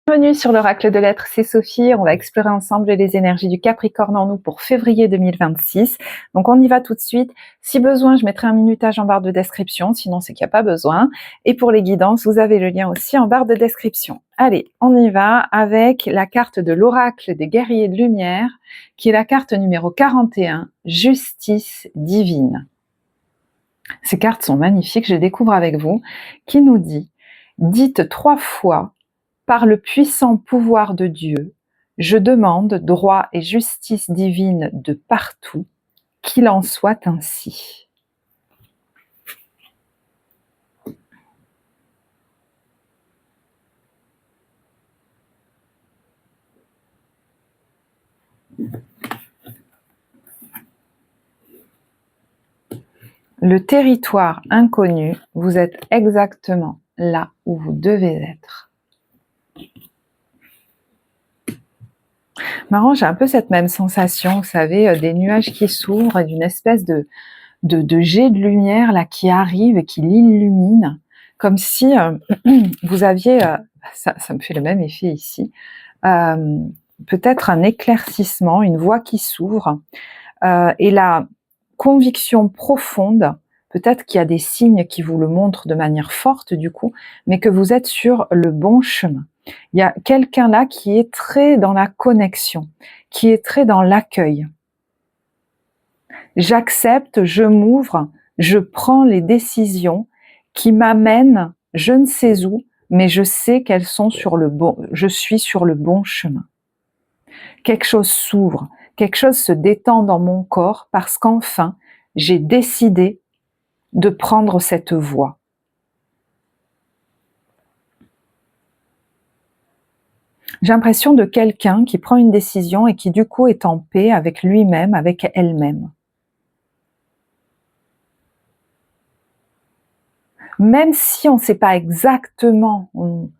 Bienvenue sur l'Oracle de l'Être, c'est Sophie. On va explorer ensemble les énergies du Capricorne en nous pour février 2026. Donc on y va tout de suite. Si besoin, je mettrai un minutage en barre de description, sinon c'est qu'il n'y a pas besoin. Et pour les guidances, vous avez le lien aussi en barre de description. Allez, on y va avec la carte de l'Oracle des Guerriers de Lumière, qui est la carte numéro 41, Justice Divine. Ces cartes sont magnifiques, je les découvre avec vous, qui nous dit « Dites 3 fois par le puissant pouvoir de Dieu, je demande droit et justice divine de partout, qu'il en soit ainsi. » Le territoire inconnu, vous êtes exactement là où vous devez être. Marrant, j'ai un peu cette même sensation, vous savez, des nuages qui s'ouvrent et d'une espèce de jet de lumière là qui arrive et qui l'illumine, comme si vous aviez, ça me fait le même effet ici, peut-être un éclaircissement, une voie qui s'ouvre, et la conviction profonde, peut-être qu'il y a des signes qui vous le montrent de manière forte du coup, mais que vous êtes sur le bon chemin. Il y a quelqu'un là qui est très dans la connexion, qui est très dans l'accueil. J'accepte, je m'ouvre, je prends les décisions qui m'amènent je ne sais où, mais je sais qu'elles sont sur le bon, je suis sur le bon chemin. Quelque chose s'ouvre, quelque chose se détend dans mon corps parce qu'enfin, j'ai décidé de prendre cette voie. J'ai l'impression de quelqu'un qui prend une décision et qui du coup est en paix avec lui-même, avec elle-même. Même si on ne sait pas exactement, on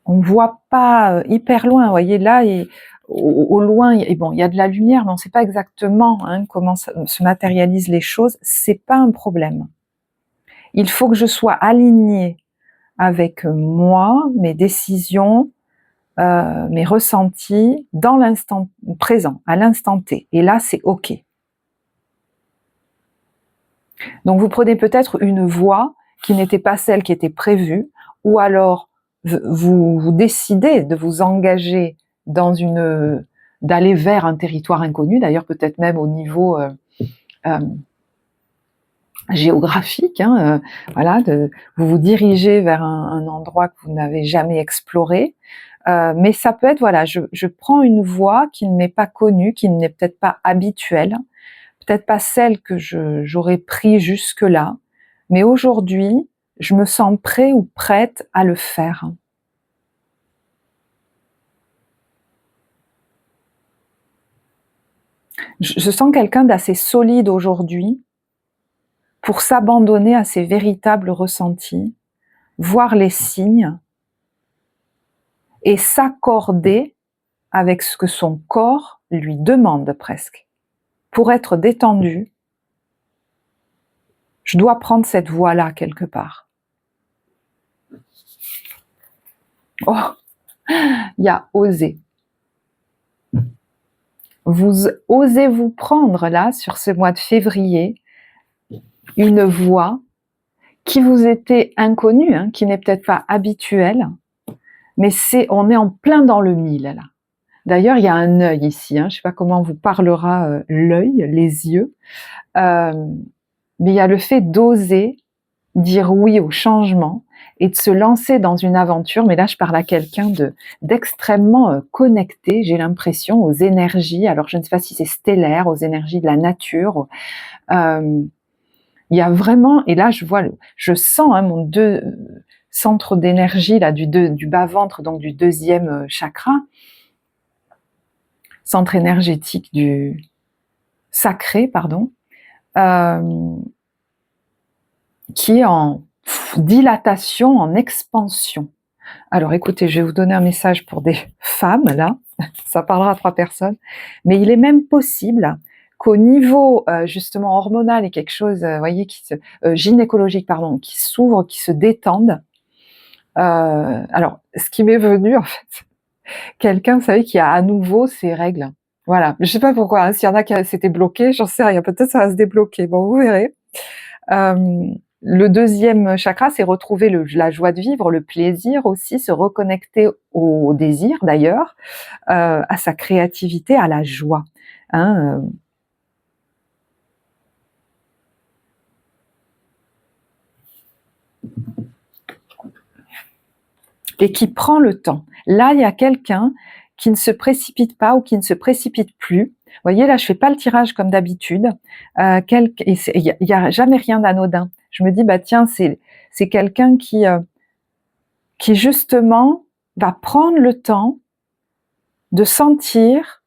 voit pas hyper loin, vous voyez là, et au loin, et bon, il y a de la lumière, mais on ne sait pas exactement comment se matérialisent les choses, c'est pas un problème. Il faut que je sois alignée avec moi, mes décisions, mes ressentis, dans l'instant présent, à l'instant T. Et là, c'est OK. Donc vous prenez peut-être une voie qui n'était pas celle qui était prévue, ou alors vous décidez de vous engager dans d'aller vers un territoire inconnu, d'ailleurs peut-être même au niveau géographique, voilà, vous vous dirigez vers un endroit que vous n'avez jamais exploré, mais ça peut être, voilà, je prends une voie qui ne m'est pas connue, qui n'est peut-être pas habituelle, peut-être pas celle que j'aurais pris jusque-là, mais aujourd'hui, je me sens prêt ou prête à le faire. Je sens quelqu'un d'assez solide aujourd'hui pour s'abandonner à ses véritables ressentis, voir les signes et s'accorder avec ce que son corps lui demande presque. Pour être détendu, je dois prendre cette voie-là quelque part. Oh, il y a oser. Vous osez-vous prendre là, sur ce mois de février, une voie qui vous était inconnue, qui n'est peut-être pas habituelle, mais on est en plein dans le mille là. D'ailleurs, il y a un œil ici, je ne sais pas comment vous parlera l'œil, les yeux, mais il y a le fait d'oser dire oui au changement et de se lancer dans une aventure, mais là je parle à quelqu'un d'extrêmement connecté, j'ai l'impression, aux énergies, alors je ne sais pas si c'est stellaire, aux énergies de la nature, il y a vraiment, et là je sens mon centre d'énergie là du bas-ventre, donc du deuxième chakra, centre énergétique du sacré, pardon, qui est en dilatation, en expansion. Alors écoutez, je vais vous donner un message pour des femmes là, ça parlera à 3 personnes, mais il est même possible qu'au niveau justement hormonal et quelque chose, voyez, gynécologique pardon, qui s'ouvre, qui se détende, Alors, ce qui m'est venu, en fait, quelqu'un, vous savez, qui a à nouveau ses règles. Voilà. Je sais pas pourquoi, hein, s'il y en a qui s'étaient bloqués, j'en sais rien. Peut-être ça va se débloquer. Bon, vous verrez. Le deuxième chakra, c'est retrouver la joie de vivre, le plaisir aussi, se reconnecter au désir d'ailleurs, à sa créativité, à la joie. Hein, et qui prend le temps. Là, il y a quelqu'un qui ne se précipite pas ou qui ne se précipite plus. Vous voyez, là, je fais pas le tirage comme d'habitude. Il y a jamais rien d'anodin. Je me dis, bah tiens, c'est quelqu'un qui justement va prendre le temps de sentir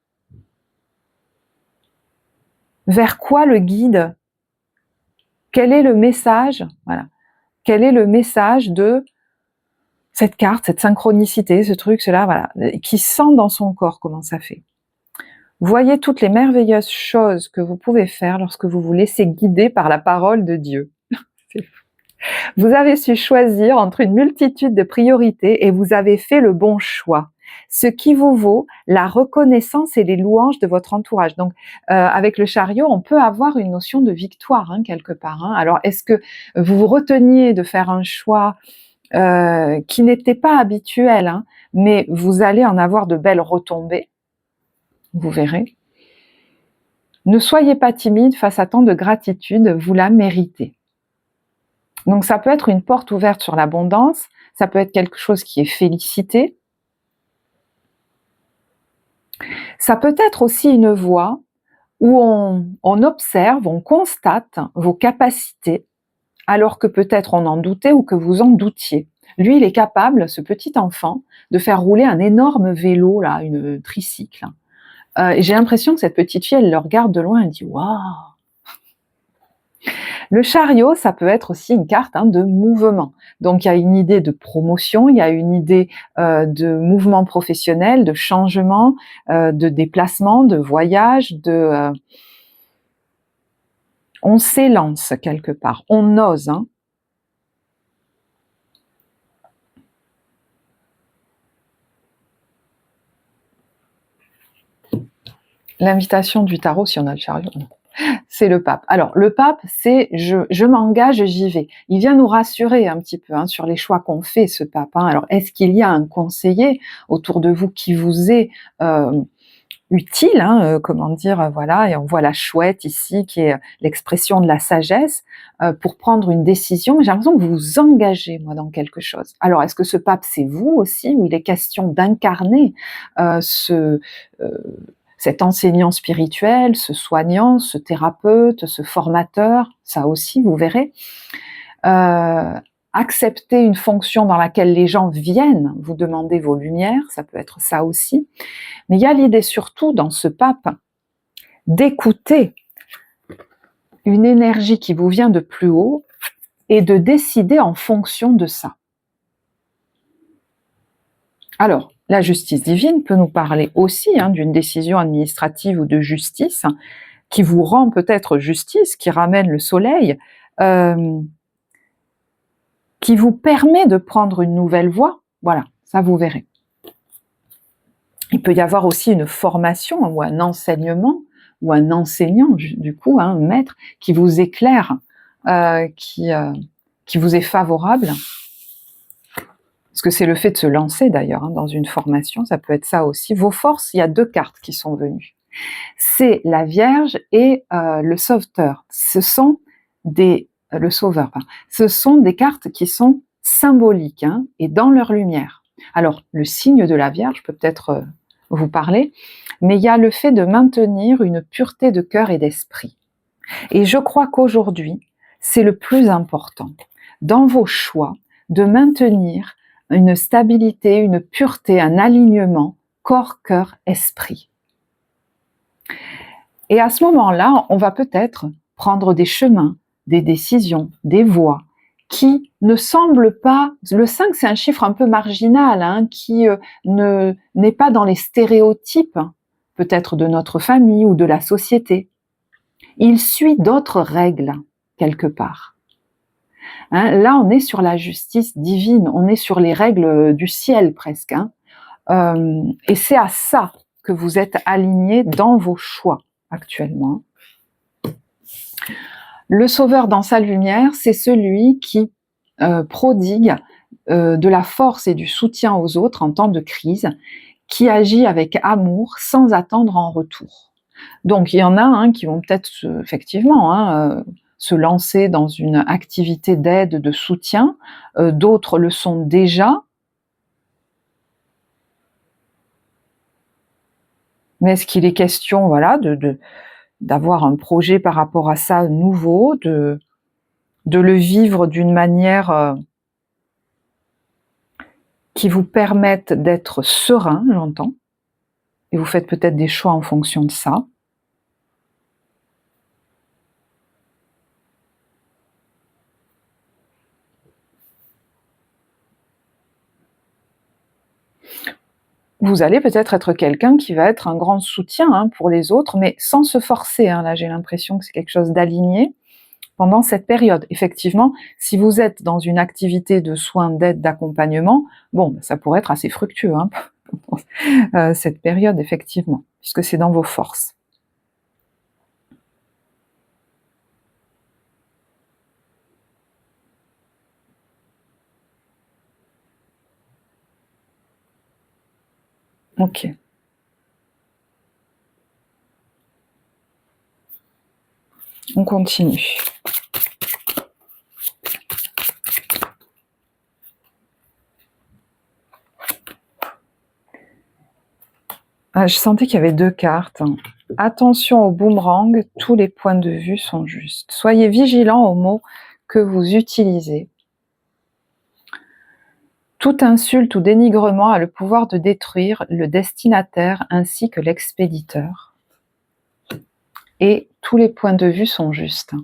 vers quoi le guide. Quel est le message, voilà. Quel est le message de cette carte, cette synchronicité, ce truc, cela, voilà, qui sent dans son corps comment ça fait. Voyez toutes les merveilleuses choses que vous pouvez faire lorsque vous vous laissez guider par la parole de Dieu. Vous avez su choisir entre une multitude de priorités et vous avez fait le bon choix. Ce qui vous vaut la reconnaissance et les louanges de votre entourage. Donc, avec le chariot, on peut avoir une notion de victoire, hein, quelque part. Hein. Alors, est-ce que vous vous reteniez de faire un choix qui n'était pas habituel, hein, mais vous allez en avoir de belles retombées, vous verrez. Ne soyez pas timide face à tant de gratitude, vous la méritez. Donc ça peut être une porte ouverte sur l'abondance, ça peut être quelque chose qui est félicité, ça peut être aussi une voie où on observe, on constate vos capacités, alors que peut-être on en doutait ou que vous en doutiez. Lui, il est capable, ce petit enfant, de faire rouler un énorme vélo, là, une tricycle. Et j'ai l'impression que cette petite fille, elle le regarde de loin, elle dit « Waouh !» Le chariot, ça peut être aussi une carte, hein, de mouvement. Donc il y a une idée de promotion, il y a une idée de mouvement professionnel, de changement, de déplacement, de voyage, on s'élance quelque part, on ose. Hein. L'invitation du tarot, si on a le chariot, c'est le pape. Alors, le pape, c'est je m'engage, j'y vais. Il vient nous rassurer un petit peu, hein, sur les choix qu'on fait, ce pape. Hein. Alors, est-ce qu'il y a un conseiller autour de vous qui vous est utile, hein, comment dire, voilà, et on voit la chouette ici, qui est l'expression de la sagesse, pour prendre une décision. J'ai l'impression que vous vous engagez, moi, dans quelque chose. Alors, est-ce que ce pape, c'est vous aussi, où il est question d'incarner cet enseignant spirituel, ce soignant, ce thérapeute, ce formateur, ça aussi, vous verrez. Accepter une fonction dans laquelle les gens viennent vous demander vos lumières, ça peut être ça aussi. Mais il y a l'idée surtout dans ce pape d'écouter une énergie qui vous vient de plus haut et de décider en fonction de ça. Alors, la justice divine peut nous parler aussi, hein, d'une décision administrative ou de justice, hein, qui vous rend peut-être justice, qui ramène le soleil, qui vous permet de prendre une nouvelle voie. Voilà, ça vous verrez. Il peut y avoir aussi une formation ou un enseignement ou un enseignant, du coup, hein, un maître, qui vous éclaire, qui vous est favorable. Parce que c'est le fait de se lancer d'ailleurs, hein, dans une formation, ça peut être ça aussi. Vos forces, il y a 2 cartes qui sont venues. C'est la Vierge et le Sauveteur. Ce sont le Sauveur. Pardon. Ce sont des cartes qui sont symboliques, hein, et dans leur lumière. Alors, le signe de la Vierge peut peut-être vous parler, mais il y a le fait de maintenir une pureté de cœur et d'esprit. Et je crois qu'aujourd'hui, c'est le plus important, dans vos choix, de maintenir une stabilité, une pureté, un alignement corps, cœur, esprit. Et à ce moment-là, on va peut-être prendre des chemins, des décisions, des voies qui ne semblent pas... Le 5, c'est un chiffre un peu marginal, hein, qui n'est pas dans les stéréotypes, peut-être de notre famille ou de la société. Il suit d'autres règles, quelque part. Hein, là, on est sur la justice divine, on est sur les règles du ciel presque. Hein. Et c'est à ça que vous êtes alignés dans vos choix actuellement. Le sauveur dans sa lumière, c'est celui qui prodigue de la force et du soutien aux autres en temps de crise, qui agit avec amour sans attendre en retour. Donc il y en a qui vont peut-être effectivement se lancer dans une activité d'aide, de soutien, d'autres le sont déjà. Mais est-ce qu'il est question d'avoir un projet par rapport à ça nouveau, de le vivre d'une manière qui vous permette d'être serein, j'entends, et vous faites peut-être des choix en fonction de ça. Vous allez peut-être être quelqu'un qui va être un grand soutien pour les autres, mais sans se forcer. Là, j'ai l'impression que c'est quelque chose d'aligné pendant cette période. Effectivement, si vous êtes dans une activité de soins, d'aide, d'accompagnement, bon, ça pourrait être assez fructueux cette période, effectivement, puisque c'est dans vos forces. Ok. On continue. Je sentais qu'il y avait 2 cartes. Attention au boomerang, tous les points de vue sont justes. Soyez vigilants aux mots que vous utilisez. Toute insulte ou dénigrement a le pouvoir de détruire le destinataire ainsi que l'expéditeur. Et tous les points de vue sont justes.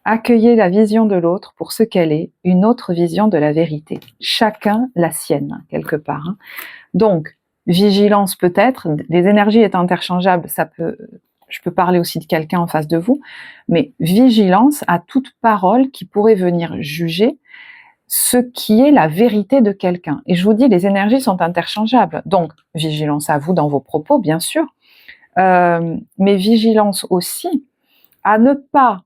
Accueillez la vision de l'autre pour ce qu'elle est, une autre vision de la vérité. Chacun la sienne, quelque part. Donc, vigilance peut-être, les énergies étant interchangeables, je peux parler aussi de quelqu'un en face de vous, mais vigilance à toute parole qui pourrait venir juger ce qui est la vérité de quelqu'un. Et je vous dis, les énergies sont interchangeables, donc vigilance à vous dans vos propos, bien sûr, mais vigilance aussi à ne pas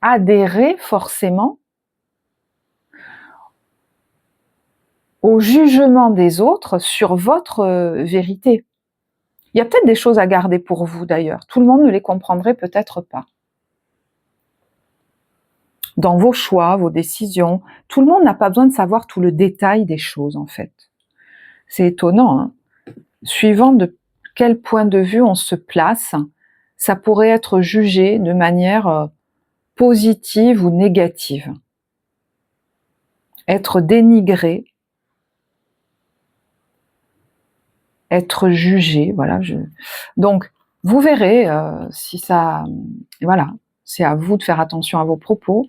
adhérer forcément au jugement des autres sur votre vérité. Il y a peut-être des choses à garder pour vous d'ailleurs. Tout le monde ne les comprendrait peut-être pas. Dans vos choix, vos décisions, tout le monde n'a pas besoin de savoir tout le détail des choses en fait. C'est étonnant. Suivant de quel point de vue on se place, ça pourrait être jugé de manière positive ou négative. Être dénigré, être jugé, voilà. Donc, vous verrez si ça... Voilà, c'est à vous de faire attention à vos propos.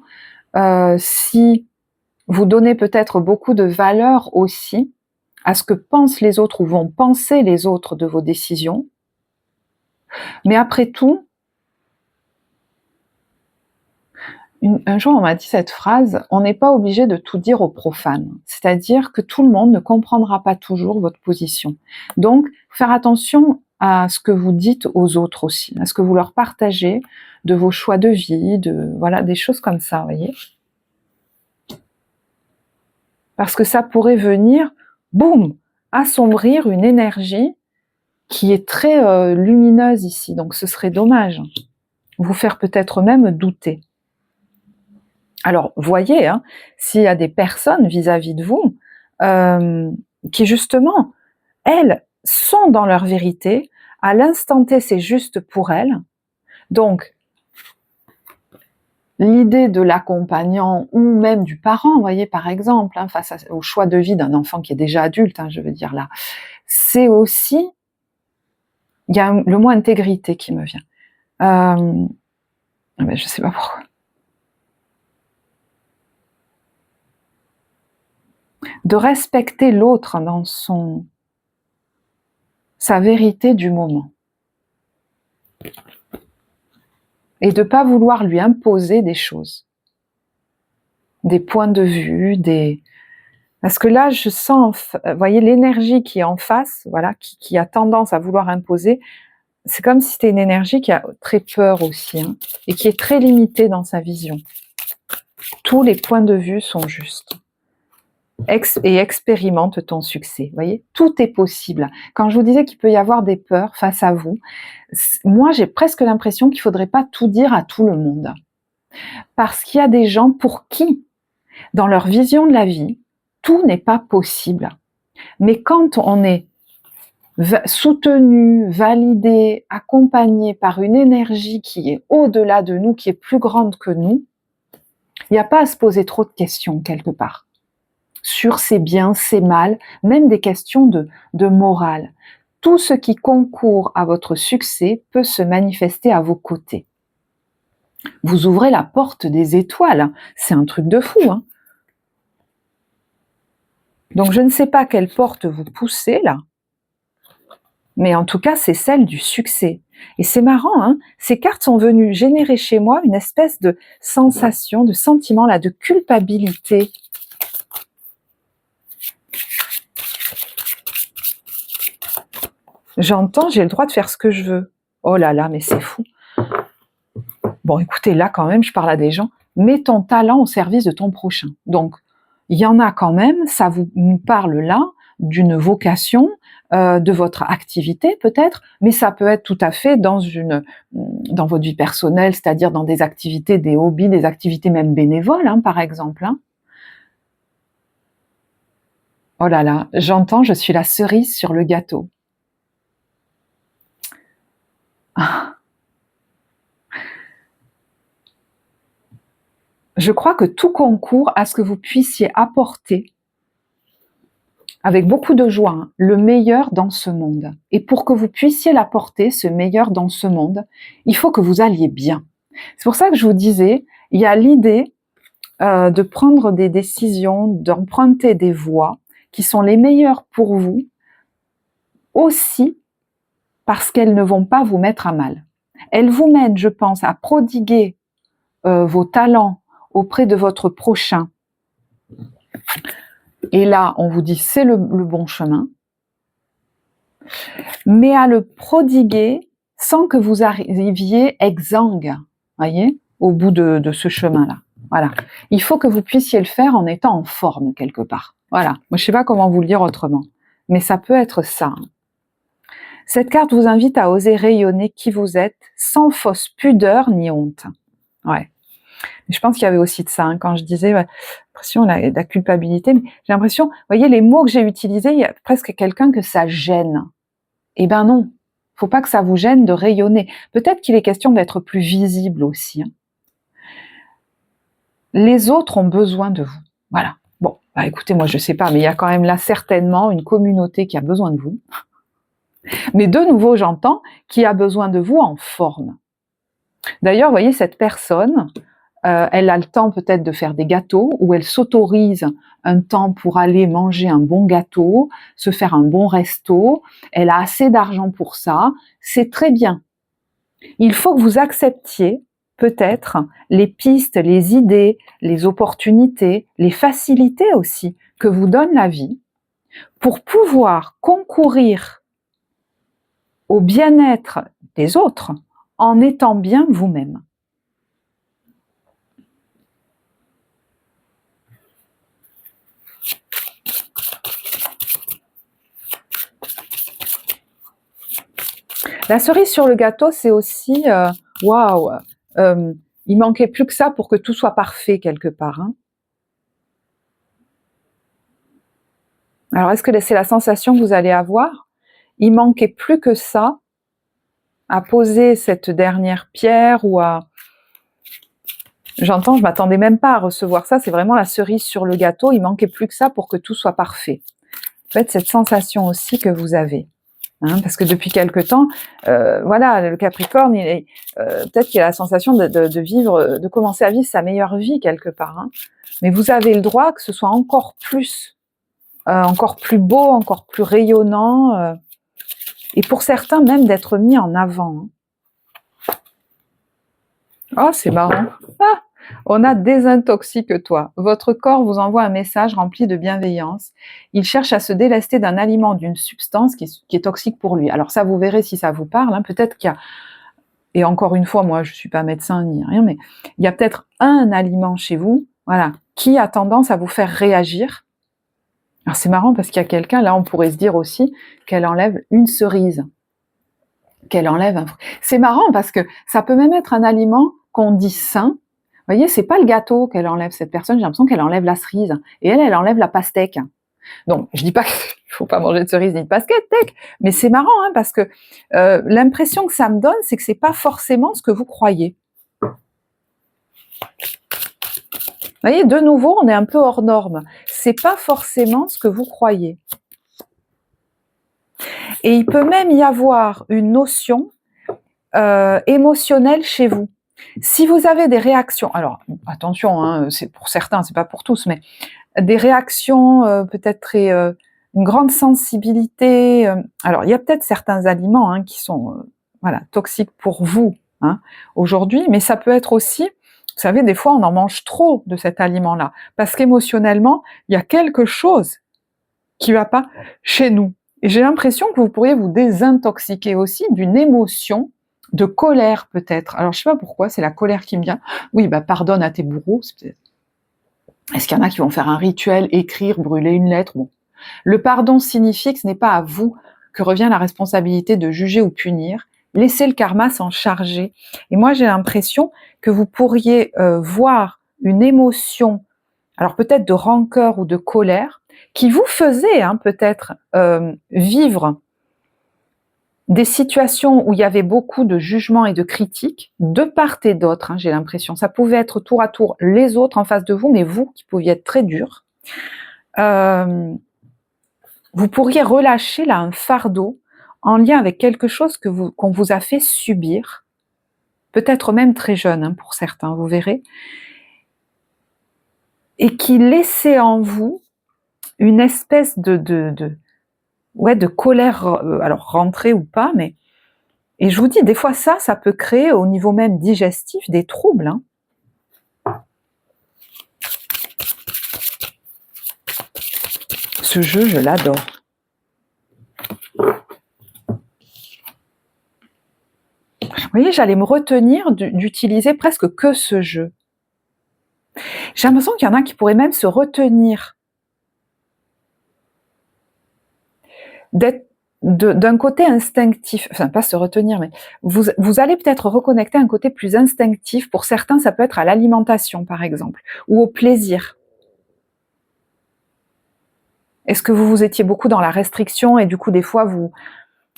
Si vous donnez peut-être beaucoup de valeur aussi à ce que pensent les autres ou vont penser les autres de vos décisions, mais après tout, un jour on m'a dit cette phrase, on n'est pas obligé de tout dire aux profanes, c'est-à-dire que tout le monde ne comprendra pas toujours votre position. Donc, faire attention à ce que vous dites aux autres aussi, à ce que vous leur partagez de vos choix de vie, voilà, des choses comme ça, vous voyez. Parce que ça pourrait venir, boum, assombrir une énergie qui est très lumineuse ici, donc ce serait dommage. Vous faire peut-être même douter. Alors, voyez, s'il y a des personnes vis-à-vis de vous qui justement, elles, sont dans leur vérité, à l'instant T, c'est juste pour elles. Donc, l'idée de l'accompagnant ou même du parent, vous voyez, par exemple, face au choix de vie d'un enfant qui est déjà adulte, je veux dire là, c'est aussi, il y a le mot intégrité qui me vient. Mais je sais pas pourquoi. De respecter l'autre dans sa vérité du moment. Et de ne pas vouloir lui imposer des choses. des points de vue, parce que là, je sens, vous voyez, l'énergie qui est en face, voilà, qui a tendance à vouloir imposer, c'est comme si c'était une énergie qui a très peur aussi, hein, et qui est très limitée dans sa vision. Tous les points de vue sont justes. Et expérimente ton succès. Vous voyez, tout est possible. Quand je vous disais qu'il peut y avoir des peurs face à vous, moi j'ai presque l'impression qu'il ne faudrait pas tout dire à tout le monde. Parce qu'il y a des gens pour qui, dans leur vision de la vie, tout n'est pas possible. Mais quand on est soutenu, validé, accompagné par une énergie qui est au-delà de nous, qui est plus grande que nous, il n'y a pas à se poser trop de questions quelque part sur ses biens, ses mal, même des questions de morale. Tout ce qui concourt à votre succès peut se manifester à vos côtés. Vous ouvrez la porte des étoiles, c'est un truc de fou, hein. Donc je ne sais pas quelle porte vous poussez là, mais en tout cas c'est celle du succès. Et c'est marrant, hein, ces cartes sont venues générer chez moi une espèce de sensation, de sentiment là, de culpabilité. J'entends, j'ai le droit de faire ce que je veux. Oh là là, mais c'est fou. Bon, écoutez, là quand même, je parle à des gens. Mets ton talent au service de ton prochain. Donc, il y en a quand même, ça nous parle là d'une vocation, de votre activité peut-être, mais ça peut être tout à fait dans votre vie personnelle, c'est-à-dire dans des activités, des hobbies, des activités même bénévoles, hein, par exemple. Hein. Oh là là, j'entends, je suis la cerise sur le gâteau. Je crois que tout concourt à ce que vous puissiez apporter, avec beaucoup de joie, hein, le meilleur dans ce monde. Et pour que vous puissiez l'apporter, ce meilleur dans ce monde, il faut que vous alliez bien. C'est pour ça que je vous disais, il y a l'idée de prendre des décisions, d'emprunter des voies qui sont les meilleures pour vous, aussi parce qu'elles ne vont pas vous mettre à mal. Elles vous mènent, je pense, à prodiguer vos talents auprès de votre prochain. Et là, on vous dit c'est le bon chemin, mais à le prodiguer sans que vous arriviez exsangue, voyez, au bout de ce chemin-là. Voilà. Il faut que vous puissiez le faire en étant en forme quelque part. Voilà. Moi, je ne sais pas comment vous le dire autrement, mais ça peut être ça. Cette carte vous invite à oser rayonner qui vous êtes, sans fausse pudeur ni honte. Ouais. Je pense qu'il y avait aussi de ça, hein, quand je disais l'impression, la culpabilité, mais j'ai l'impression, vous voyez, les mots que j'ai utilisés, il y a presque quelqu'un que ça gêne. Eh ben non, faut pas que ça vous gêne de rayonner. Peut-être qu'il est question d'être plus visible aussi. Hein. Les autres ont besoin de vous. Voilà. Bon, bah écoutez, moi je sais pas, mais il y a quand même là certainement une communauté qui a besoin de vous. Mais de nouveau, j'entends, qui a besoin de vous en forme. D'ailleurs, vous voyez, cette personne, elle a le temps peut-être de faire des gâteaux, ou elle s'autorise un temps pour aller manger un bon gâteau, se faire un bon resto, elle a assez d'argent pour ça, c'est très bien. Il faut que vous acceptiez peut-être les pistes, les idées, les opportunités, les facilités aussi que vous donne la vie pour pouvoir concourir au bien-être des autres en étant bien vous-même. La cerise sur le gâteau, c'est aussi waouh, il manquait plus que ça pour que tout soit parfait quelque part. Hein. Alors, est-ce que c'est la sensation que vous allez avoir? Il manquait plus que ça à poser cette dernière pierre ou à... J'entends, je m'attendais même pas à recevoir ça, c'est vraiment la cerise sur le gâteau, il manquait plus que ça pour que tout soit parfait. En fait, cette sensation aussi que vous avez. Hein, parce que depuis quelque temps, voilà, le Capricorne, peut-être qu'il a la sensation de vivre, de commencer à vivre sa meilleure vie quelque part. Hein. Mais vous avez le droit que ce soit encore plus beau, encore plus rayonnant, et pour certains même d'être mis en avant. Hein. Oh, c'est marrant. Ah, On a désintoxique-toi. Votre corps vous envoie un message rempli de bienveillance. Il cherche à se délester d'un aliment, d'une substance qui est toxique pour lui. Alors ça, vous verrez si ça vous parle. Hein. Peut-être qu'il y a, et encore une fois, moi je suis pas médecin ni rien, mais il y a peut-être un aliment chez vous, voilà, qui a tendance à vous faire réagir. Alors c'est marrant parce qu'il y a quelqu'un, là on pourrait se dire aussi qu'elle enlève une cerise. Qu'elle enlève un fruit. C'est marrant parce que ça peut même être un aliment qu'on dit sain. Vous voyez, c'est pas le gâteau qu'elle enlève, cette personne, j'ai l'impression qu'elle enlève la cerise. Et elle enlève la pastèque. Donc, je dis pas qu'il faut pas manger de cerise ni de pastèque, mais c'est marrant, hein, parce que l'impression que ça me donne, c'est que c'est pas forcément ce que vous croyez. Vous voyez, de nouveau, on est un peu hors norme. C'est pas forcément ce que vous croyez. Et il peut même y avoir une notion émotionnelle chez vous. Si vous avez des réactions, alors attention, hein, c'est pour certains, c'est pas pour tous, mais des réactions peut-être très, une grande sensibilité. Alors il y a peut-être certains aliments hein, qui sont voilà toxiques pour vous hein, aujourd'hui, mais ça peut être aussi, vous savez, des fois on en mange trop de cet aliment-là, parce qu'émotionnellement il y a quelque chose qui va pas chez nous. Et j'ai l'impression que vous pourriez vous désintoxiquer aussi d'une émotion de colère peut-être. Alors je sais pas pourquoi, c'est la colère qui me vient. Oui, bah pardonne à tes bourreaux. Est-ce qu'il y en a qui vont faire un rituel, écrire, brûler une lettre? Bon. Le pardon signifie que ce n'est pas à vous que revient la responsabilité de juger ou punir. Laissez le karma s'en charger. Et moi j'ai l'impression que vous pourriez voir une émotion, alors peut-être de rancœur ou de colère, qui vous faisait hein, peut-être vivre des situations où il y avait beaucoup de jugements et de critiques, de part et d'autre, hein, j'ai l'impression. Ça pouvait être tour à tour les autres en face de vous, mais vous qui pouviez être très dur. Vous pourriez relâcher là un fardeau en lien avec quelque chose qu'on vous a fait subir, peut-être même très jeune hein, pour certains, vous verrez, et qui laissait en vous une espèce de colère, alors rentrée ou pas, mais et je vous dis, des fois ça peut créer au niveau même digestif des troubles. Hein. Ce jeu, je l'adore. Vous voyez, j'allais me retenir d'utiliser presque que ce jeu. J'ai l'impression qu'il y en a qui pourraient même se retenir d'être d'un côté instinctif, enfin pas se retenir, mais vous allez peut-être reconnecter un côté plus instinctif. Pour certains, ça peut être à l'alimentation, par exemple, ou au plaisir. Est-ce que vous étiez beaucoup dans la restriction et du coup, des fois,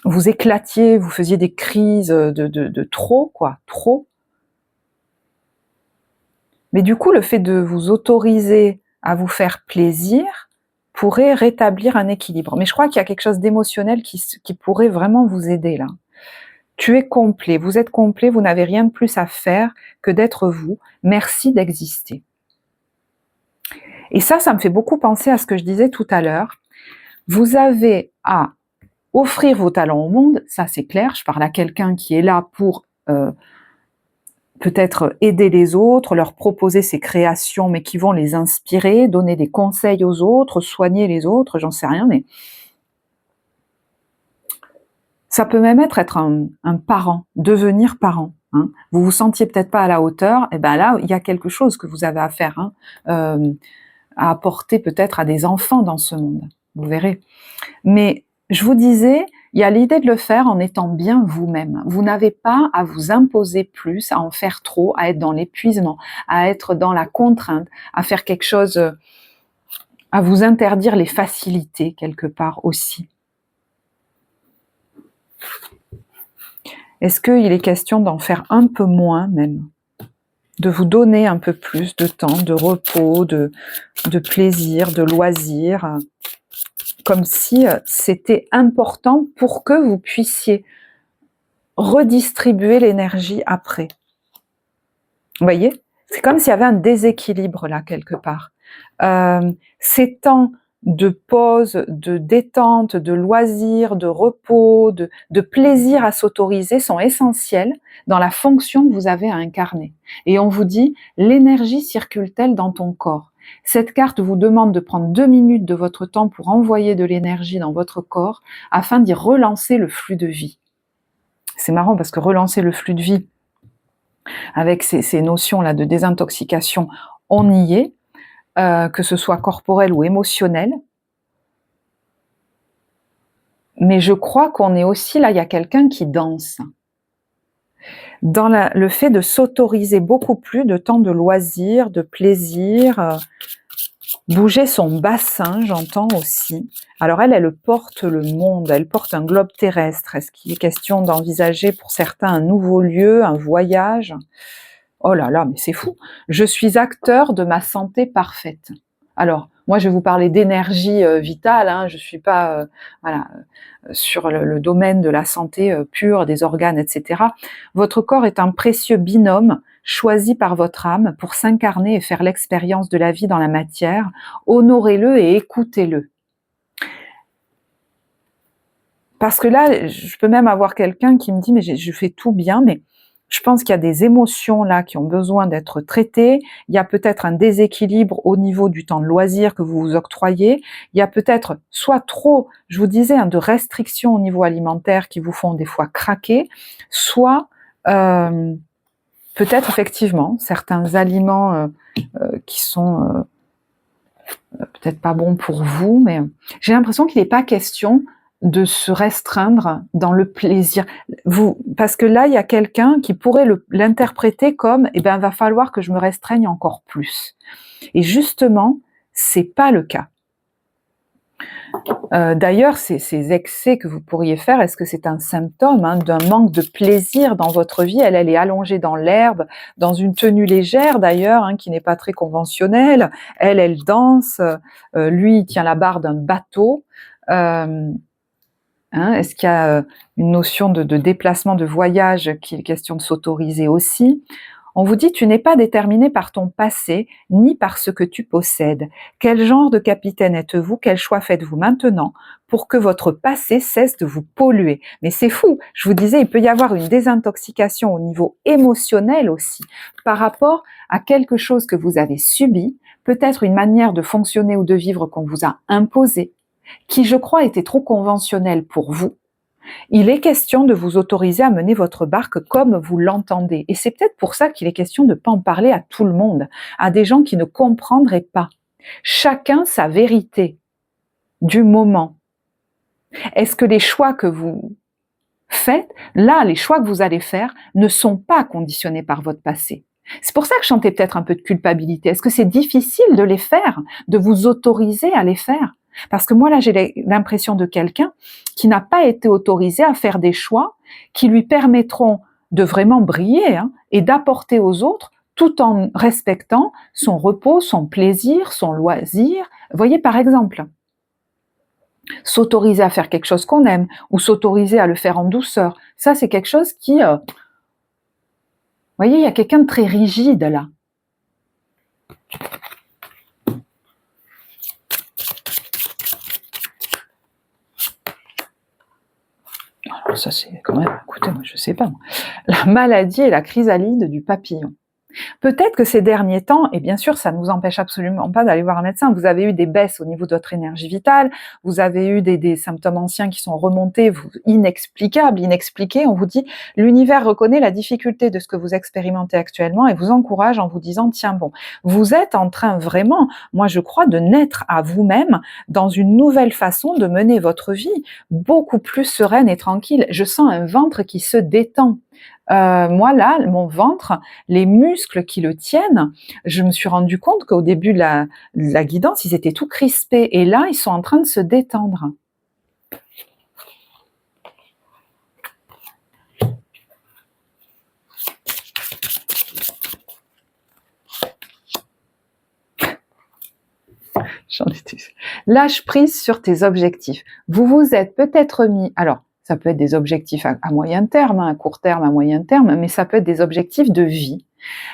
vous éclatiez, vous faisiez des crises de trop, quoi, trop. Mais du coup, le fait de vous autoriser à vous faire plaisir pourrait rétablir un équilibre. Mais je crois qu'il y a quelque chose d'émotionnel qui pourrait vraiment vous aider là. Tu es complet, vous êtes complet, vous n'avez rien de plus à faire que d'être vous. Merci d'exister. Et ça me fait beaucoup penser à ce que je disais tout à l'heure. Vous avez à offrir vos talents au monde, ça c'est clair, je parle à quelqu'un qui est là pour peut-être aider les autres, leur proposer ses créations, mais qui vont les inspirer, donner des conseils aux autres, soigner les autres, j'en sais rien, mais ça peut même être un parent, devenir parent. Hein. Vous vous sentiez peut-être pas à la hauteur, et ben là, il y a quelque chose que vous avez à faire, hein, à apporter peut-être à des enfants dans ce monde, vous verrez. Mais je vous disais, il y a l'idée de le faire en étant bien vous-même. Vous n'avez pas à vous imposer plus, à en faire trop, à être dans l'épuisement, à être dans la contrainte, à faire quelque chose, à vous interdire les facilités quelque part aussi. Est-ce qu'il est question d'en faire un peu moins même ? De vous donner un peu plus de temps, de repos, de plaisir, de loisir, comme si c'était important pour que vous puissiez redistribuer l'énergie après. Vous voyez ? C'est comme s'il y avait un déséquilibre là quelque part. Ces temps de pause, de détente, de loisirs, de repos, de plaisir à s'autoriser sont essentiels dans la fonction que vous avez à incarner. Et on vous dit, l'énergie circule-t-elle dans ton corps? Cette carte vous demande de prendre 2 minutes de votre temps pour envoyer de l'énergie dans votre corps afin d'y relancer le flux de vie. C'est marrant parce que relancer le flux de vie avec ces notions-là de désintoxication, on y est, que ce soit corporel ou émotionnel. Mais je crois qu'on est aussi là, il y a quelqu'un qui danse. Dans le fait de s'autoriser beaucoup plus de temps de loisir, de plaisir, bouger son bassin, j'entends aussi. Alors elle porte le monde, elle porte un globe terrestre. Est-ce qu'il est question d'envisager pour certains un nouveau lieu, un voyage? Oh là là, mais c'est fou. Je suis acteur de ma santé parfaite. Alors, moi, je vais vous parler d'énergie vitale. Hein, je ne suis pas sur le domaine de la santé pure, des organes, etc. Votre corps est un précieux binôme choisi par votre âme pour s'incarner et faire l'expérience de la vie dans la matière. Honorez-le et écoutez-le. Parce que là, je peux même avoir quelqu'un qui me dit « mais je fais tout bien, mais je pense qu'il y a des émotions là qui ont besoin d'être traitées. Il y a peut-être un déséquilibre au niveau du temps de loisir que vous vous octroyez. Il y a peut-être soit trop, je vous disais, de restrictions au niveau alimentaire qui vous font des fois craquer, soit peut-être effectivement certains aliments qui sont peut-être pas bons pour vous, mais j'ai l'impression qu'il n'est pas question de se restreindre dans le plaisir. Parce que là, il y a quelqu'un qui pourrait l'interpréter comme, eh ben, va falloir que je me restreigne encore plus. Et justement, c'est pas le cas. D'ailleurs, ces excès que vous pourriez faire, est-ce que c'est un symptôme d'un manque de plaisir dans votre vie? Elle est allongée dans l'herbe, dans une tenue légère d'ailleurs, qui n'est pas très conventionnelle. Elle danse. Lui, il tient la barre d'un bateau. Est-ce qu'il y a une notion de déplacement, de voyage qu'il est question de s'autoriser aussi? On vous dit, tu n'es pas déterminé par ton passé, ni par ce que tu possèdes. Quel genre de capitaine êtes-vous? Quel choix faites-vous maintenant pour que votre passé cesse de vous polluer? Mais c'est fou, je vous disais, il peut y avoir une désintoxication au niveau émotionnel aussi, par rapport à quelque chose que vous avez subi, peut-être une manière de fonctionner ou de vivre qu'on vous a imposée, qui, je crois, était trop conventionnel pour vous. Il est question de vous autoriser à mener votre barque comme vous l'entendez. Et c'est peut-être pour ça qu'il est question de ne pas en parler à tout le monde, à des gens qui ne comprendraient pas. Chacun sa vérité du moment. Est-ce que les choix que vous faites, là, les choix que vous allez faire, ne sont pas conditionnés par votre passé? C'est pour ça que je sentais peut-être un peu de culpabilité. Est-ce que c'est difficile de les faire, de vous autoriser à les faire? Parce que moi, là, j'ai l'impression de quelqu'un qui n'a pas été autorisé à faire des choix qui lui permettront de vraiment briller et d'apporter aux autres tout en respectant son repos, son plaisir, son loisir. Vous voyez, par exemple, s'autoriser à faire quelque chose qu'on aime ou s'autoriser à le faire en douceur, ça, c'est quelque chose qui... vous voyez, il y a quelqu'un de très rigide là. Alors ça c'est quand même, écoutez, moi je sais pas. La maladie et la chrysalide du papillon. Peut-être que ces derniers temps, et bien sûr ça ne vous empêche absolument pas d'aller voir un médecin, vous avez eu des baisses au niveau de votre énergie vitale, vous avez eu des symptômes anciens qui sont remontés, inexplicables, inexpliqués, on vous dit, l'univers reconnaît la difficulté de ce que vous expérimentez actuellement et vous encourage en vous disant, tiens bon, vous êtes en train vraiment, moi je crois, de naître à vous-même dans une nouvelle façon de mener votre vie, beaucoup plus sereine et tranquille. Je sens un ventre qui se détend. Moi là, mon ventre, les muscles qui le tiennent, je me suis rendu compte qu'au début de la guidance, ils étaient tout crispés et là, ils sont en train de se détendre. J'en ai tous. Lâche prise sur tes objectifs. Vous vous êtes peut-être mis... Alors, ça peut être des objectifs à moyen terme, à court terme, à moyen terme, mais ça peut être des objectifs de vie.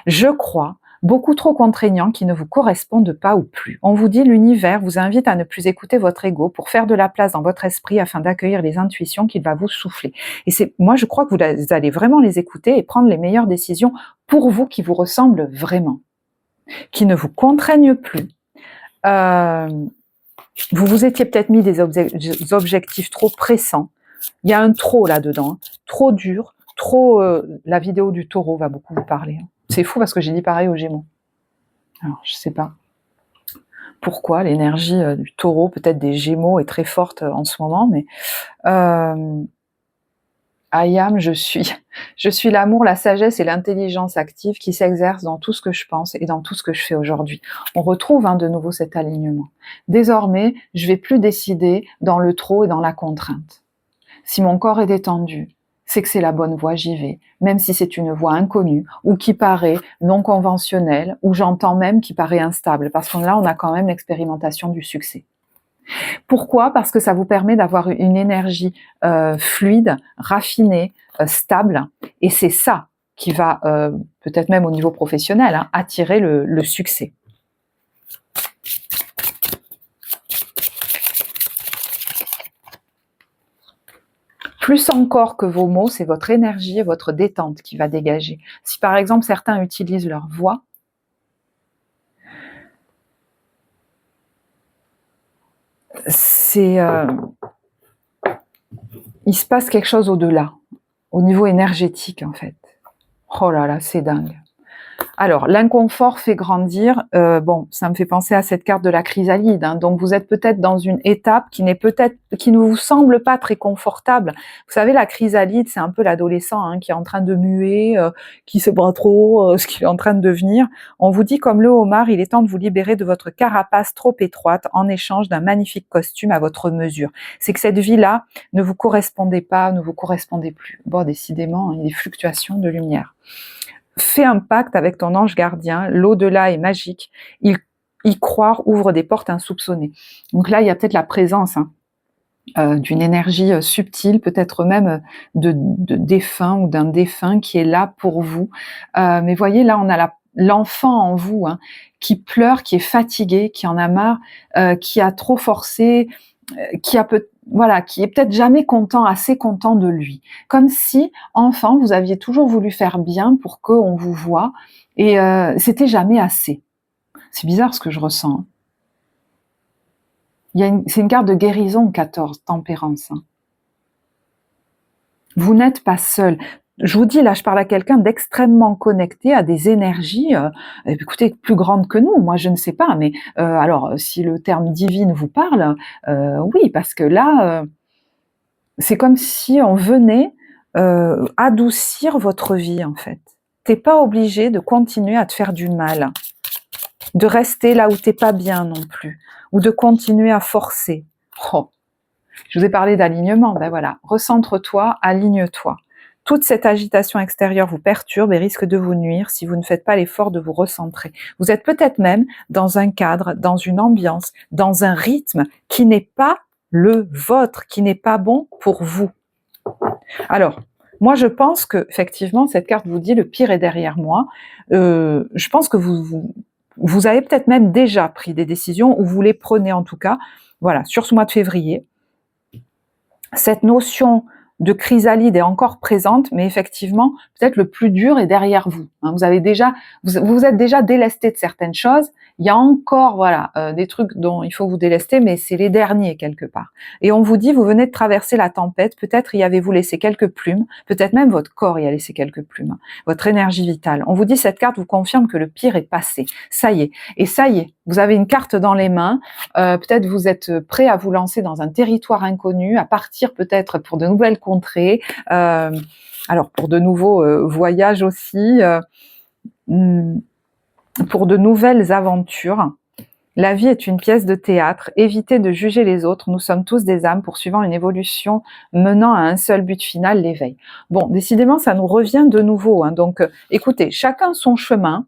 Je crois, beaucoup trop contraignants qui ne vous correspondent pas ou plus. On vous dit l'univers vous invite à ne plus écouter votre ego pour faire de la place dans votre esprit afin d'accueillir les intuitions qu'il va vous souffler. Et moi je crois que vous allez vraiment les écouter et prendre les meilleures décisions pour vous qui vous ressemblent vraiment, qui ne vous contraignent plus. Vous vous étiez peut-être mis des objectifs trop pressants. Il y a un trop là-dedans, trop dur, trop... la vidéo du taureau va beaucoup vous parler. C'est fou parce que j'ai dit pareil aux Gémeaux. Alors, je sais pas pourquoi l'énergie du taureau, peut-être des Gémeaux, est très forte en ce moment, mais I am, je suis l'amour, la sagesse et l'intelligence active qui s'exercent dans tout ce que je pense et dans tout ce que je fais aujourd'hui. On retrouve de nouveau cet alignement. Désormais, je vais plus décider dans le trop et dans la contrainte. Si mon corps est détendu, c'est que c'est la bonne voie, j'y vais. Même si c'est une voie inconnue, ou qui paraît non conventionnelle, ou j'entends même qui paraît instable, parce que là, on a quand même l'expérimentation du succès. Pourquoi ? Parce que ça vous permet d'avoir une énergie fluide, raffinée, stable, et c'est ça qui va, peut-être même au niveau professionnel, attirer le succès. Plus encore que vos mots, c'est votre énergie et votre détente qui va dégager. Si par exemple certains utilisent leur voix, il se passe quelque chose au-delà, au niveau énergétique en fait. Oh là là, c'est dingue. Alors, l'inconfort fait grandir. Bon, ça me fait penser à cette carte de la chrysalide. Donc, vous êtes peut-être dans une étape qui ne vous semble pas très confortable. Vous savez, la chrysalide, c'est un peu l'adolescent qui est en train de muer, qui sait pas trop ce qu'il est en train de devenir. On vous dit, comme le homard, il est temps de vous libérer de votre carapace trop étroite en échange d'un magnifique costume à votre mesure. C'est que cette vie-là ne vous correspondait pas, ne vous correspondait plus. Bon, décidément, il y a des fluctuations de lumière. Fais un pacte avec ton ange gardien, l'au-delà est magique, y croire ouvre des portes insoupçonnées. Donc là, il y a peut-être la présence d'une énergie subtile, peut-être même de défunt ou d'un défunt qui est là pour vous. Mais voyez, là, on a l'enfant en vous qui pleure, qui est fatigué, qui en a marre, qui a trop forcé, qui est peut-être jamais assez content de lui. Comme si, enfant, vous aviez toujours voulu faire bien pour qu'on vous voie, et c'était jamais assez. C'est bizarre ce que je ressens. C'est une carte de guérison, 14, tempérance. Vous n'êtes pas seul. Je vous dis, là, je parle à quelqu'un d'extrêmement connecté à des énergies, écoutez, plus grandes que nous. Moi, je ne sais pas, mais alors, si le terme divine vous parle, oui, parce que là, c'est comme si on venait adoucir votre vie, en fait. T'es pas obligé de continuer à te faire du mal, de rester là où t'es pas bien non plus, ou de continuer à forcer. Oh. Je vous ai parlé d'alignement, ben voilà, recentre-toi, aligne-toi. Toute cette agitation extérieure vous perturbe et risque de vous nuire si vous ne faites pas l'effort de vous recentrer. Vous êtes peut-être même dans un cadre, dans une ambiance, dans un rythme qui n'est pas le vôtre, qui n'est pas bon pour vous. Alors, moi je pense que effectivement cette carte vous dit le pire est derrière moi. Je pense que vous avez peut-être même déjà pris des décisions, ou vous les prenez en tout cas, voilà, sur ce mois de février. Cette notion de chrysalide est encore présente, mais effectivement, peut-être le plus dur est derrière vous. Vous êtes déjà délesté de certaines choses. Il y a encore, des trucs dont il faut vous délester, mais c'est les derniers quelque part. Et on vous dit, vous venez de traverser la tempête. Peut-être y avez-vous laissé quelques plumes. Peut-être même votre corps y a laissé quelques plumes. Votre énergie vitale. On vous dit, cette carte vous confirme que le pire est passé. Ça y est. Et ça y est. Vous avez une carte dans les mains. Peut-être vous êtes prêt à vous lancer dans un territoire inconnu, à partir peut-être pour de nouvelles contrées, alors pour de nouveaux voyages aussi, pour de nouvelles aventures. La vie est une pièce de théâtre, évitez de juger les autres, nous sommes tous des âmes poursuivant une évolution menant à un seul but final, l'éveil. Bon, décidément ça nous revient de nouveau, donc écoutez, chacun son chemin,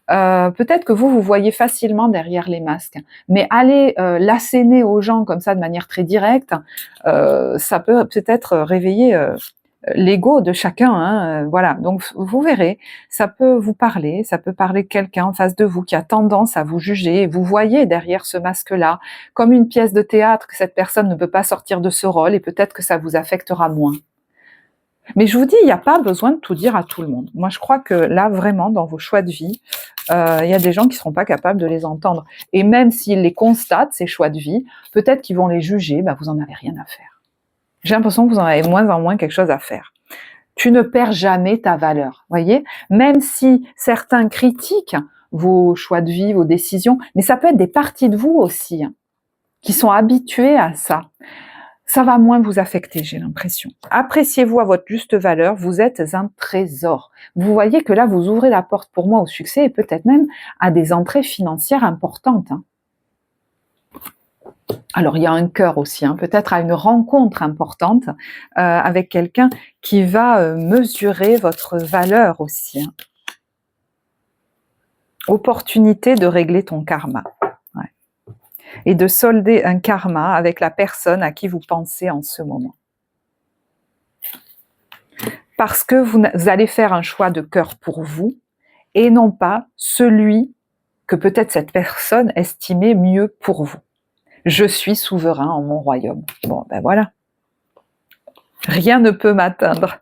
peut-être que vous voyez facilement derrière les masques, mais aller l'asséner aux gens comme ça de manière très directe, ça peut peut-être réveiller l'ego de chacun, hein, voilà. Donc vous verrez, ça peut vous parler, ça peut parler de quelqu'un en face de vous qui a tendance à vous juger, et vous voyez derrière ce masque-là, comme une pièce de théâtre, que cette personne ne peut pas sortir de ce rôle, et peut-être que ça vous affectera moins. Mais je vous dis, il n'y a pas besoin de tout dire à tout le monde. Moi, je crois que là, vraiment, dans vos choix de vie, il y a des gens qui ne seront pas capables de les entendre. Et même s'ils les constatent, ces choix de vie, peut-être qu'ils vont les juger, vous n'en avez rien à faire. J'ai l'impression que vous en avez moins en moins quelque chose à faire. Tu ne perds jamais ta valeur, voyez. Même si certains critiquent vos choix de vie, vos décisions, mais ça peut être des parties de vous aussi, hein, qui sont habituées à ça. Ça va moins vous affecter, j'ai l'impression. Appréciez-vous à votre juste valeur, vous êtes un trésor. Vous voyez que là, vous ouvrez la porte pour moi au succès et peut-être même à des entrées financières importantes, hein. Alors, il y a un cœur aussi, hein, peut-être à une rencontre importante avec quelqu'un qui va mesurer votre valeur aussi, hein. Opportunité de régler ton karma. Ouais. Et de solder un karma avec la personne à qui vous pensez en ce moment. Parce que vous allez faire un choix de cœur pour vous et non pas celui que peut-être cette personne estimait mieux pour vous. Je suis souverain en mon royaume. Bon, ben voilà. Rien ne peut m'atteindre.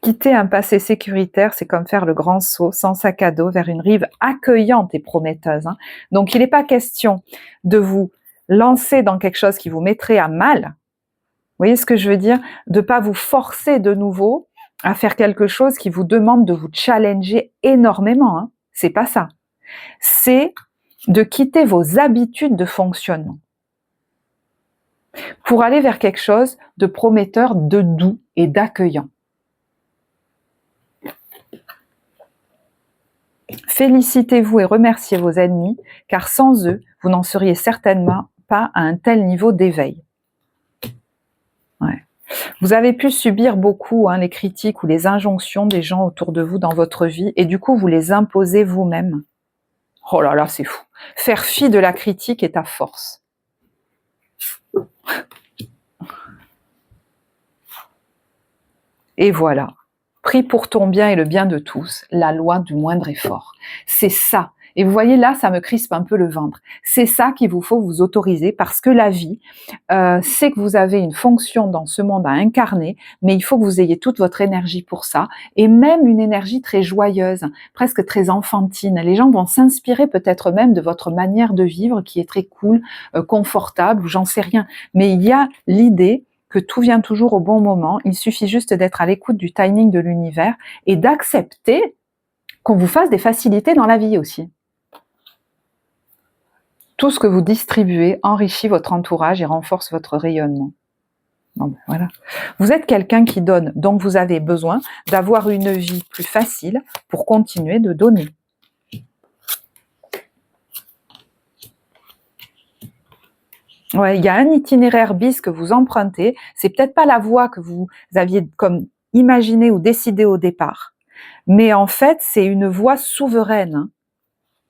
Quitter un passé sécuritaire, c'est comme faire le grand saut sans sac à dos vers une rive accueillante et prometteuse, hein. Donc, il n'est pas question de vous lancer dans quelque chose qui vous mettrait à mal. Vous voyez ce que je veux dire? De ne pas vous forcer de nouveau à faire quelque chose qui vous demande de vous challenger énormément, hein. C'est pas ça. C'est de quitter vos habitudes de fonctionnement pour aller vers quelque chose de prometteur, de doux et d'accueillant. Félicitez-vous et remerciez vos ennemis, car sans eux, vous n'en seriez certainement pas à un tel niveau d'éveil. Ouais. Vous avez pu subir beaucoup, hein, les critiques ou les injonctions des gens autour de vous dans votre vie, et du coup, vous les imposez vous-même. Oh là là, c'est fou. Faire fi de la critique est ta force. Et voilà. Prie pour ton bien et le bien de tous, la loi du moindre effort. C'est ça. Et vous voyez là, ça me crispe un peu le ventre. C'est ça qu'il vous faut vous autoriser parce que la vie, c'est que vous avez une fonction dans ce monde à incarner, mais il faut que vous ayez toute votre énergie pour ça et même une énergie très joyeuse, presque très enfantine. Les gens vont s'inspirer peut-être même de votre manière de vivre qui est très cool, confortable, j'en sais rien. Mais il y a l'idée que tout vient toujours au bon moment, il suffit juste d'être à l'écoute du timing de l'univers et d'accepter qu'on vous fasse des facilités dans la vie aussi. Tout ce que vous distribuez enrichit votre entourage et renforce votre rayonnement. Bon, ben voilà. Vous êtes quelqu'un qui donne, donc vous avez besoin d'avoir une vie plus facile pour continuer de donner. Ouais, il y a un itinéraire bis que vous empruntez, c'est peut-être pas la voie que vous aviez comme imaginé ou décidé au départ, mais en fait, c'est une voie souveraine, hein.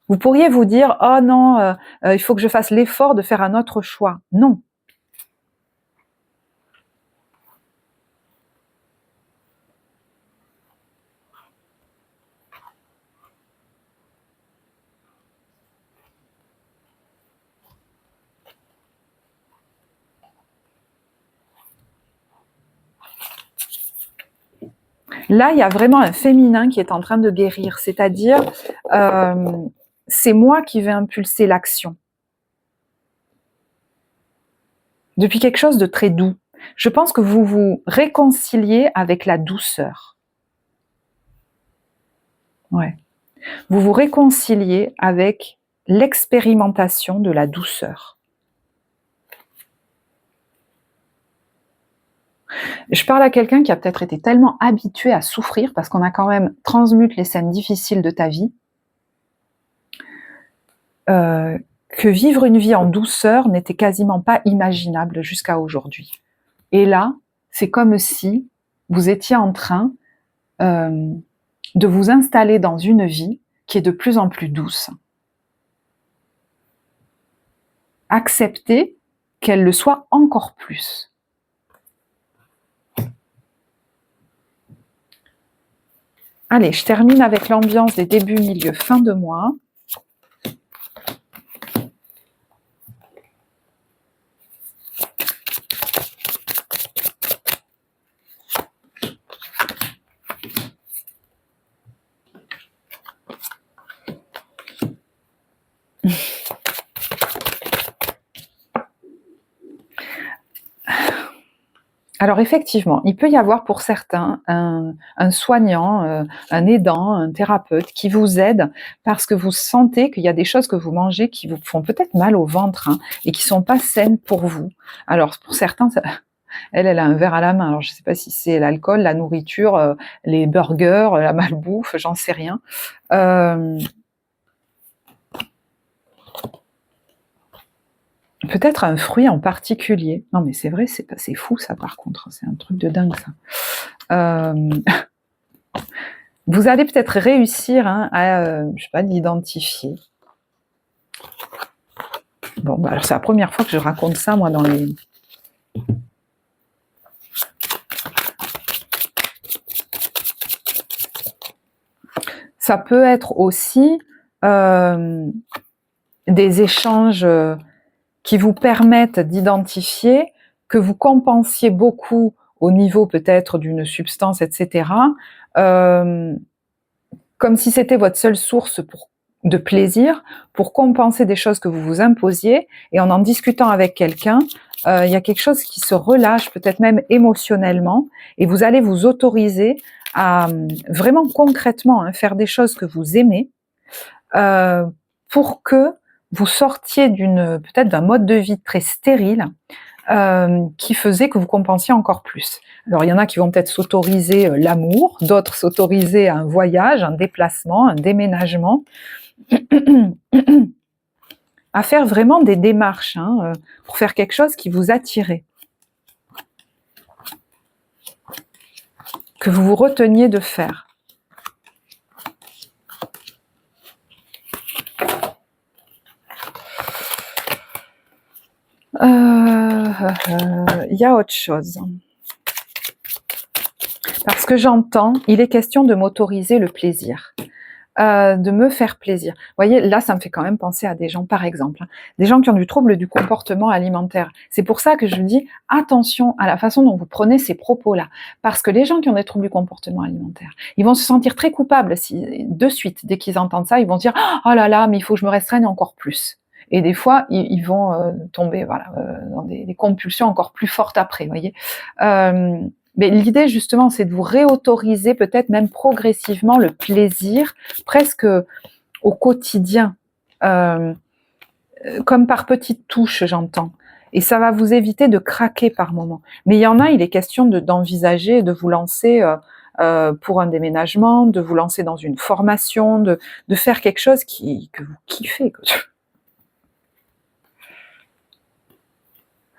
Vous pourriez vous dire « Oh non, il faut que je fasse l'effort de faire un autre choix ». Non. Là, il y a vraiment un féminin qui est en train de guérir, c'est-à-dire, c'est moi qui vais impulser l'action. Depuis quelque chose de très doux. Je pense que vous vous réconciliez avec la douceur. Ouais. Vous vous réconciliez avec l'expérimentation de la douceur. Je parle à quelqu'un qui a peut-être été tellement habitué à souffrir, parce qu'on a quand même transmute les scènes difficiles de ta vie, que vivre une vie en douceur n'était quasiment pas imaginable jusqu'à aujourd'hui. Et là, c'est comme si vous étiez en train de vous installer dans une vie qui est de plus en plus douce. Acceptez qu'elle le soit encore plus. Allez, je termine avec l'ambiance des débuts, milieu, fin de mois. Alors effectivement, il peut y avoir pour certains un soignant, un aidant, un thérapeute qui vous aide parce que vous sentez qu'il y a des choses que vous mangez qui vous font peut-être mal au ventre, hein, et qui sont pas saines pour vous. Alors pour certains, elle a un verre à la main. Alors je sais pas si c'est l'alcool, la nourriture, les burgers, la malbouffe, j'en sais rien. Peut-être un fruit en particulier. Non mais c'est vrai, c'est fou ça par contre, c'est un truc de dingue ça. Vous allez peut-être réussir, hein, à, je sais pas, l'identifier. Bon, bah alors c'est la première fois que je raconte ça moi dans les... Ça peut être aussi des échanges qui vous permettent d'identifier que vous compensiez beaucoup au niveau peut-être d'une substance, etc., comme si c'était votre seule source de plaisir, pour compenser des choses que vous vous imposiez, et en discutant avec quelqu'un, il y a quelque chose qui se relâche, peut-être même émotionnellement, et vous allez vous autoriser à vraiment concrètement, hein, faire des choses que vous aimez, pour que vous sortiez peut-être d'un mode de vie très stérile, qui faisait que vous compensiez encore plus. Alors il y en a qui vont peut-être s'autoriser l'amour, d'autres s'autoriser un voyage, un déplacement, un déménagement, à faire vraiment des démarches, hein, pour faire quelque chose qui vous attirait, que vous vous reteniez de faire. Il y a autre chose. Parce que j'entends, il est question de m'autoriser le plaisir, de me faire plaisir. Vous voyez, là, ça me fait quand même penser à des gens, par exemple, hein, des gens qui ont du trouble du comportement alimentaire. C'est pour ça que je dis attention à la façon dont vous prenez ces propos-là. Parce que les gens qui ont des troubles du comportement alimentaire, ils vont se sentir très coupables de suite, dès qu'ils entendent ça, ils vont dire « Oh là là, mais il faut que je me restreigne encore plus ». Et des fois, ils vont tomber dans des compulsions encore plus fortes après, vous voyez. Mais l'idée, justement, c'est de vous réautoriser, peut-être même progressivement, le plaisir, presque au quotidien, comme par petites touches, j'entends. Et ça va vous éviter de craquer par moment. Mais il y en a, il est question d'envisager, de vous lancer pour un déménagement, de vous lancer dans une formation, de faire quelque chose que vous kiffez.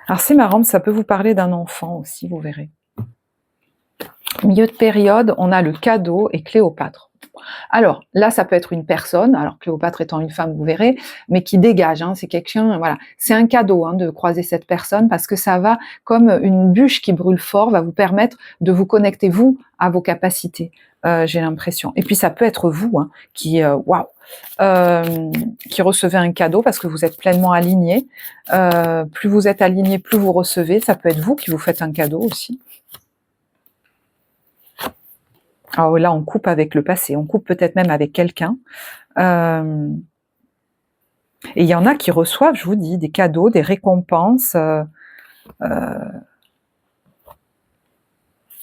Alors c'est marrant, ça peut vous parler d'un enfant aussi, vous verrez. Milieu de période, on a le cadeau et Cléopâtre. Alors là, ça peut être une personne, alors Cléopâtre étant une femme, vous verrez, mais qui dégage, hein, c'est quelqu'un, voilà, c'est un cadeau, hein, de croiser cette personne, parce que ça va, comme une bûche qui brûle fort, va vous permettre de vous connecter, vous, à vos capacités, j'ai l'impression. Et puis ça peut être vous, hein, qui recevez un cadeau parce que vous êtes pleinement aligné. Plus vous êtes aligné, plus vous recevez. Ça peut être vous qui vous faites un cadeau aussi. Alors là, on coupe avec le passé, on coupe peut-être même avec quelqu'un. Et il y en a qui reçoivent, je vous dis, des cadeaux, des récompenses.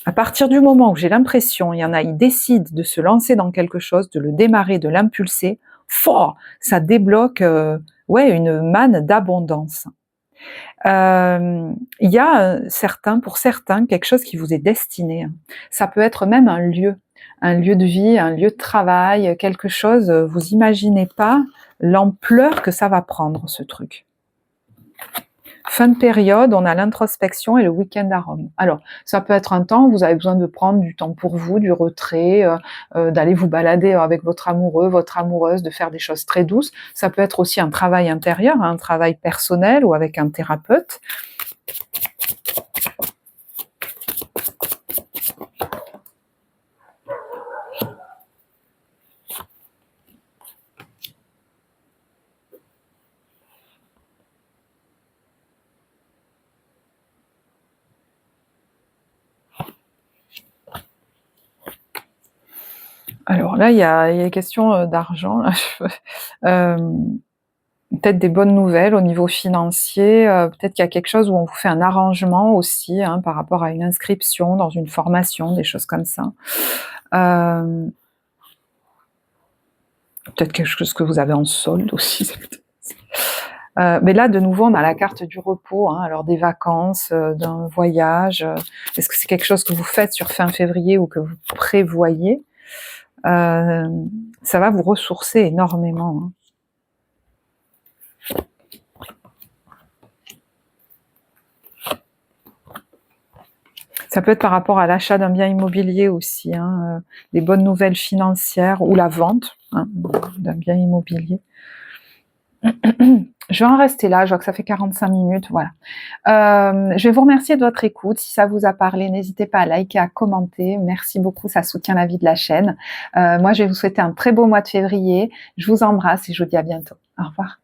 À partir du moment où j'ai l'impression, il y en a, ils décident de se lancer dans quelque chose, de le démarrer, de l'impulser, fort, ça débloque une manne d'abondance. Il y a pour certains, quelque chose qui vous est destiné. Ça peut être même un lieu de vie, un lieu de travail, quelque chose, vous imaginez pas l'ampleur que ça va prendre, ce truc. Fin de période, on a l'introspection et le week-end à Rome. Alors, ça peut être un temps où vous avez besoin de prendre du temps pour vous, du retrait, d'aller vous balader avec votre amoureux, votre amoureuse, de faire des choses très douces. Ça peut être aussi un travail intérieur, un travail personnel ou avec un thérapeute. Alors là, il y a question d'argent. Peut-être des bonnes nouvelles au niveau financier, peut-être qu'il y a quelque chose où on vous fait un arrangement aussi, hein, par rapport à une inscription dans une formation, des choses comme ça. Peut-être quelque chose que vous avez en solde aussi. Mais là, de nouveau, on a la carte du repos, hein, alors des vacances, d'un voyage. Est-ce que c'est quelque chose que vous faites sur fin février ou que vous prévoyez? Ça va vous ressourcer énormément. Hein. Ça peut être par rapport à l'achat d'un bien immobilier aussi, hein, des bonnes nouvelles financières ou la vente, hein, d'un bien immobilier. Je vais en rester là, je vois que ça fait 45 minutes, voilà. Je vais vous remercier de votre écoute. Si ça vous a parlé, n'hésitez pas à liker, à commenter. Merci beaucoup, ça soutient la vie de la chaîne. Moi, je vais vous souhaiter un très beau mois de février. Je vous embrasse et je vous dis à bientôt. Au revoir.